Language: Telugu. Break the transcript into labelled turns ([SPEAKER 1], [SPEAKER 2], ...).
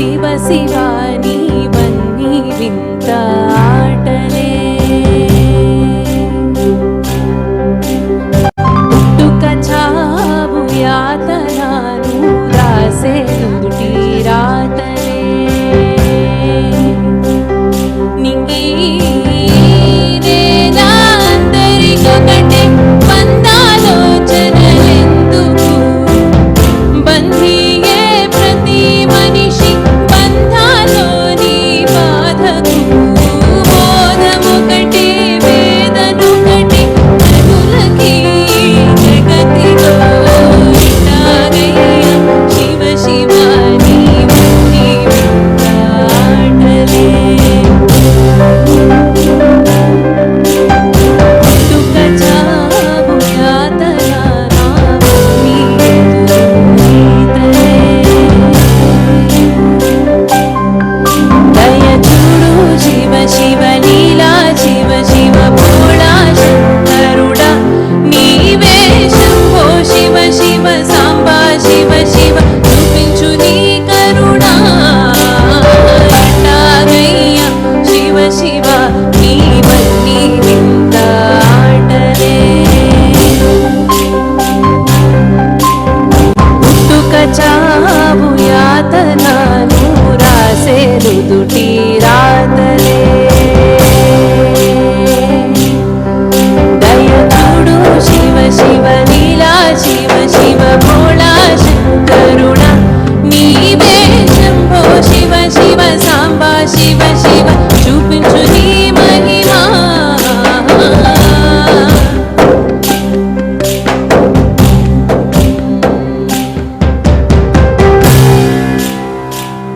[SPEAKER 1] శివ శివ నీవన్నీ వింత ఆటలే పుట్టుక చావు యాతనాను రాసే నుదుటి రాతలే నింగి నేలా అందరికొకటే బంధాలోచనలెందుకు బంధీయే ప్రతి మనిషి బంధాలోని బాధకు బోధమొకటే వేదనొకటే కనులకి జగతిలో ఇలాగయ్య శివ శివ నీవన్నీ వింతాటలే పుట్టుక చావు యాతన నావన్నీ ఎదురీతలే దయ చూడు శివ శివ లీలా శివ శివ భోళా శంకరుడా నీవే శంభో శివ శివ సాంబా శివ శివ చూపించు నీ కరుణా ఎట్టాగయ్య శివ శివ నీవన్నీ వింత ఆటలే పుట్టుక చా